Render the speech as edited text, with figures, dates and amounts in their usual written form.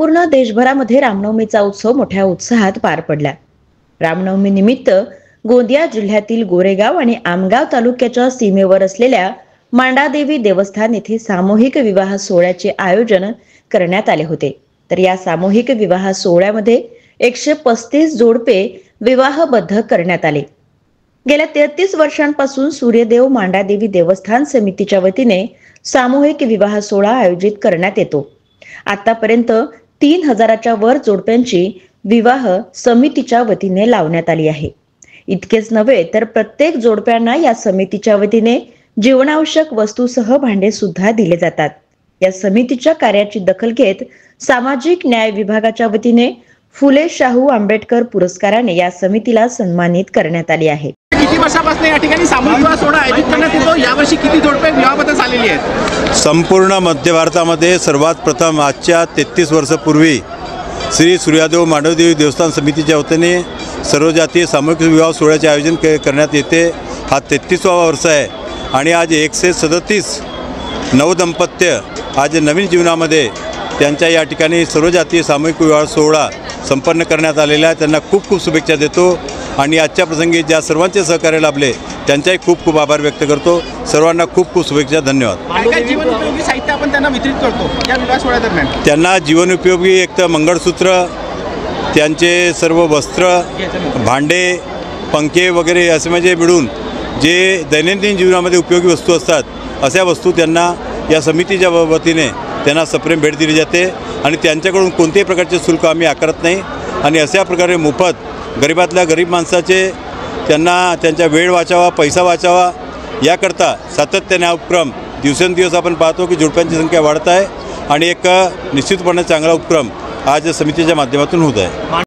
संपूर्ण देशभरामध्ये रामनवमीचा उत्सव मोठ्या उत्साहात पार पडला। रामनवमी निमित्त गोंदिया जिल्ह्यातील गोरेगाव आणि आमगाव तालुक्याच्या सीमेवर असलेल्या मांडादेवी देवस्थान येथे सामूहिक विवाह सोहळ्याचे आयोजन करण्यात आले होते। तर या सामूहिक विवाह सोहळ्यामध्ये 135 जोडपे विवाहबद्ध करण्यात आले। गेल्या 33 वर्षांपासून सूर्यदेव मांडादेवी देवस्थान समितीच्या वतीने सामूहिक विवाह सोहळा आयोजित करण्यात येतो। आतापर्यंत 3000च्या वर जोडप्यांची विवाह समितीच्या वतीने लावण्यात आली आहे। इतकेच नव्हे तर प्रत्येक जोडप्यांना या समितीच्या वतीने जीवनावश्यक वस्तूसह भांडे सुद्धा दिले जातात। या समितीच्या कार्याची दखल घेत सामाजिक न्याय विभागाच्या वतीने फुले शाहू आंबेडकर पुरस्काराने या समितीला सन्मानित करण्यात आले आहे। किती वर्षापासून या ठिकाणी सामूहिक विवाह सोहळा आयोजित करण्यात येतो? यावर्षी किती जोडपे विवाहबद्ध झालेली आहेत? संपूर्ण मध्य भारतामध्ये सर्वात प्रथम आजच्या 33 वर्षापूर्वी श्री सूर्यदेव मांडादेवी देवस्थान समितीच्या वतीने सर्व जातीय सामूहिक विवाह सोहळ्याचे आयोजन करण्यात येते। हा 33वा वर्ष आहे आणि आज 137 नवदंपत्य आज नवीन जीवनामध्ये त्यांच्या या ठिकाणी सर्व जातीय सामूहिक विवाह सोहळा संपन्न करण्यात आलेला आहे। त्यांना खूप खूप शुभेच्छा देतो आणि आजच्या प्रसंगी ज्या सर्वांचे सहकार्य लाभले त्यांचाही खूप खूप आभार व्यक्त करतो। सर्वांना खूप खूप शुभेच्छा, धन्यवाद। काय जीवनोपयोगी साहित्य आपण त्यांना वितरित करतो या विवाह सोहळ्यादरम्यान? त्यांना जीवनोपयोगी एक तर मंगळसूत्र, त्यांचे सर्व वस्त्र, भांडे, पंखे वगैरे असे म्हणजे मिळून जे दैनंदिन जीवनामध्ये उपयोगी वस्तू असतात अशा वस्तू त्यांना या समितीच्या वतीने त्यांना सप्रेम भेट दिली जाते आणि त्यांच्याकडून कोणत्याही प्रकारचे शुल्क आम्ही आकारत नाही आणि अशा प्रकारे मोफत गरीबातल्या गरीब माणसाचे त्यांना त्यांचा वेळ वाचावा, पैसा वाचावा याकरता सातत्याने हा उपक्रम दिवसेंदिवस आपण पाहतो की जोडप्यांची संख्या वाढत आहे आणि एक निश्चितपणे चांगला उपक्रम आज समितीच्या माध्यमातून होत आहे।